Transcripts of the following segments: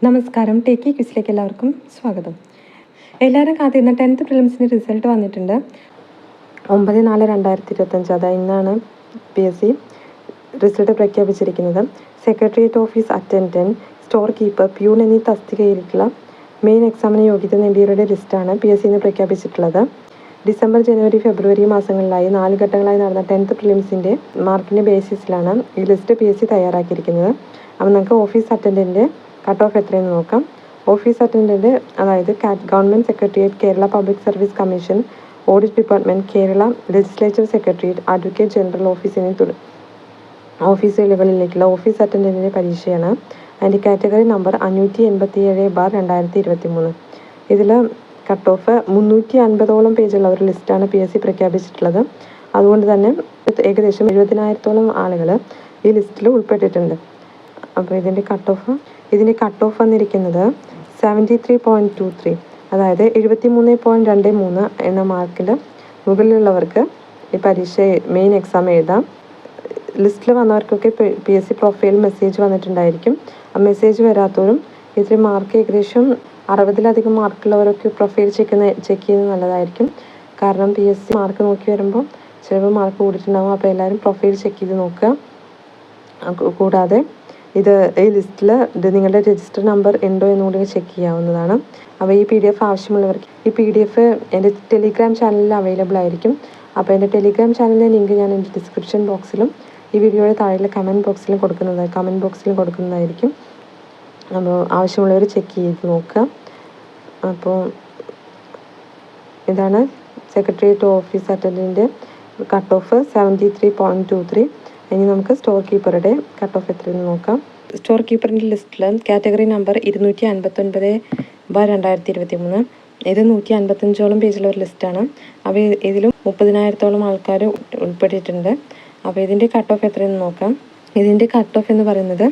നമസ്കാരം, ടേക്കി ക്വിസിലേക്ക് എല്ലാവർക്കും സ്വാഗതം. എല്ലാവരും കാത്തിരുന്ന 10th പ്രിലിംസിൻ്റെ റിസൾട്ട് വന്നിട്ടുണ്ട്. 9/4/2025, അതായത് ഇന്നാണ് PSC റിസൾട്ട് പ്രഖ്യാപിച്ചിരിക്കുന്നത്. Secretariat office attendant, store keeper, peon എന്നീ തസ്തികയിലേക്കുള്ള മെയിൻ എക്സാമിന് യോഗ്യത നേടിയവരുടെ ലിസ്റ്റാണ് PSC ഇന്ന് പ്രഖ്യാപിച്ചിട്ടുള്ളത്. ഡിസംബർ, ജനുവരി, ഫെബ്രുവരി മാസങ്ങളിലായി 4 ഘട്ടങ്ങളായി നടന്ന 10th പ്രിലിംസിൻ്റെ മാർക്കിൻ്റെ ബേസിസിലാണ് ഈ ലിസ്റ്റ് PSC തയ്യാറാക്കിയിരിക്കുന്നത്. അപ്പോൾ നമുക്ക് ഓഫീസ് അറ്റൻഡൻറ്റ് കട്ട് ഓഫ് എത്രയെന്ന് നോക്കാം. ഓഫീസ് അറ്റൻഡൻറ്റ്, അതായത് government secretariat, Kerala public service commission, audit department, Kerala legislature secretariat, advocate general office എന്നീ ഓഫീസുകളിലേക്കുള്ള ഓഫീസ് അറ്റൻഡൻറ്റിൻ്റെ പരീക്ഷയാണ്. അതിൻ്റെ കാറ്റഗറി നമ്പർ 587/2023. ഇതിൽ കട്ട് ഓഫ് 350ഓളം പേജുള്ള ഒരു ലിസ്റ്റാണ് PSC പ്രഖ്യാപിച്ചിട്ടുള്ളത്. അതുകൊണ്ട് തന്നെ ഏകദേശം 70,000-ഓളം ആളുകൾ ഈ ലിസ്റ്റിൽ ഉൾപ്പെട്ടിട്ടുണ്ട്. അപ്പോൾ ഇതിൻ്റെ കട്ട് ഓഫ് വന്നിരിക്കുന്നത് 73.23, അതായത് 73.23 എന്ന മാർക്കിൽ മുകളിലുള്ളവർക്ക് ഈ പരീക്ഷ മെയിൻ എക്സാം എഴുതാം. ലിസ്റ്റിൽ വന്നവർക്കൊക്കെ PSC പ്രൊഫൈൽ മെസ്സേജ് വന്നിട്ടുണ്ടായിരിക്കും. ആ മെസ്സേജ് വരാത്തവരും ഇതിൽ മാർക്ക് ഏകദേശം 60-ലധികം മാർക്കുള്ളവരൊക്കെ പ്രൊഫൈൽ ചെക്ക് ചെയ്യുന്നത് നല്ലതായിരിക്കും. കാരണം PSC മാർക്ക് നോക്കി വരുമ്പോൾ ചിലപ്പോൾ മാർക്ക് കൂടിയിട്ടുണ്ടാകും. അപ്പോൾ എല്ലാവരും പ്രൊഫൈൽ ചെക്ക് ചെയ്ത് നോക്കുക. കൂടാതെ ഈ ലിസ്റ്റിൽ നിങ്ങളുടെ രജിസ്റ്റർ നമ്പർ ഉണ്ടോ എന്നുകൂടി ചെക്ക് ചെയ്യാവുന്നതാണ്. അപ്പോൾ ഈ PDF ആവശ്യമുള്ളവർക്ക് ഈ PDF എൻ്റെ ടെലിഗ്രാം ചാനലിൽ അവൈലബിൾ ആയിരിക്കും. അപ്പോൾ എൻ്റെ ടെലിഗ്രാം ചാനലിൻ്റെ ലിങ്ക് ഞാൻ എൻ്റെ ഡിസ്ക്രിപ്ഷൻ ബോക്സിലും ഈ വീഡിയോയുടെ താഴെ കമൻറ്റ് ബോക്സിലും കൊടുക്കുന്നതായിരിക്കും. അപ്പോൾ ആവശ്യമുള്ളവർ ചെക്ക് ചെയ്ത് നോക്കുക. അപ്പോൾ ഇതാണ് സെക്രട്ടേറിയറ്റ് ഓഫീസ് അറ്റൻഡൻറ്റിൻ്റെ കട്ട് ഓഫ് 73.23. ഇനി നമുക്ക് സ്റ്റോർ കീപ്പറുടെ കട്ട് ഓഫ് എത്രയെന്ന് നോക്കാം. സ്റ്റോർ കീപ്പറിൻ്റെ ലിസ്റ്റിൽ കാറ്റഗറി നമ്പർ 259/2023. ഇത് 155ഓളം പേജുള്ള ഒരു ലിസ്റ്റാണ്. അപ്പോൾ ഇതിലും 30,000-ഓളം ആൾക്കാർ ഉൾപ്പെട്ടിട്ടുണ്ട്. അപ്പോൾ ഇതിൻ്റെ കട്ട് ഓഫ് എത്രയെന്ന് നോക്കാം. ഇതിൻ്റെ കട്ട് ഓഫ് എന്ന് പറയുന്നത്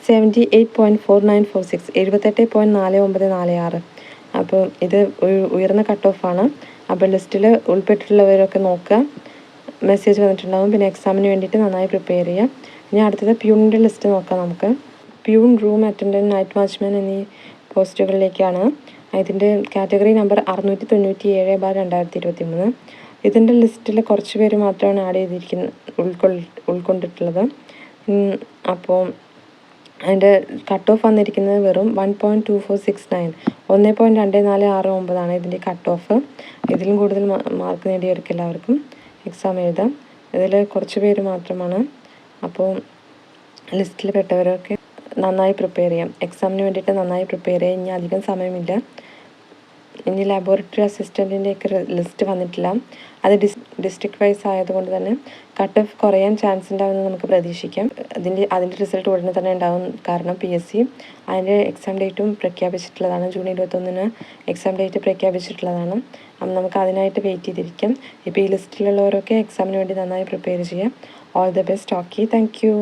78.4946, 78.4946. അപ്പോൾ ഇത് ഉയർന്ന കട്ട് ഓഫാണ്. അപ്പോൾ ലിസ്റ്റിൽ ഉൾപ്പെട്ടിട്ടുള്ളവരൊക്കെ നോക്കുക. മെസ്സേജ് വന്നിട്ടുണ്ടാകും. പിന്നെ എക്സാമിന് വേണ്ടിയിട്ട് നന്നായി പ്രിപ്പയർ ചെയ്യുക. ഇനി അടുത്തത് പ്യൂണിൻ്റെ ലിസ്റ്റ് നോക്കാം നമുക്ക്. Peon, room attendant, night watchman എന്നീ പോസ്റ്റുകളിലേക്കാണ്. ഇതിൻ്റെ കാറ്റഗറി നമ്പർ 697/2023. ഇതിൻ്റെ ലിസ്റ്റിൽ കുറച്ച് പേര് മാത്രമാണ് ആഡ് ഉൾക്കൊണ്ടിട്ടുള്ളത്. അപ്പോൾ അതിൻ്റെ കട്ട് ഓഫ് വന്നിരിക്കുന്നത് വെറും 1.2469, 1.2469 ഇതിൻ്റെ കട്ട് ഓഫ്. ഇതിലും കൂടുതൽ മാർക്ക് നേടിയവർക്ക് എല്ലാവർക്കും എക്സാം എഴുതാം. ഇതിൽ കുറച്ച് പേര് മാത്രമാണ്. അപ്പോൾ ലിസ്റ്റിൽ പെട്ടവരൊക്കെ നന്നായി പ്രിപ്പയർ ചെയ്യാം. എക്സാമിന് വേണ്ടിയിട്ട് നന്നായി പ്രിപ്പയർ ചെയ്യാം. ഇനി അധികം സമയമില്ല. ഇനി ലബോറട്ടറി അസിസ്റ്റൻറ്റിൻ്റെയൊക്കെ ലിസ്റ്റ് വന്നിട്ടില്ല. അത് ഡിസ്ട്രിക്ട് വൈസ് ആയതുകൊണ്ട് തന്നെ കട്ട് ഓഫ് കുറയാൻ ചാൻസ് ഉണ്ടാവുമെന്ന് നമുക്ക് പ്രതീക്ഷിക്കാം. അതിൻ്റെ റിസൾട്ട് ഉടനെ തന്നെ ഉണ്ടാവും. കാരണം PSC അതിൻ്റെ എക്സാം ഡേറ്റും പ്രഖ്യാപിച്ചിട്ടുള്ളതാണ്. ജൂൺ 21 എക്സാം ഡേറ്റ് പ്രഖ്യാപിച്ചിട്ടുള്ളതാണ്. അപ്പം നമുക്ക് അതിനായിട്ട് വെയിറ്റ് ചെയ്തിരിക്കാം. ഇപ്പോൾ ഈ ലിസ്റ്റിലുള്ളവരൊക്കെ എക്സാമിന് വേണ്ടി നന്നായി പ്രിപ്പയർ ചെയ്യാം. All the best. Okay, thank you.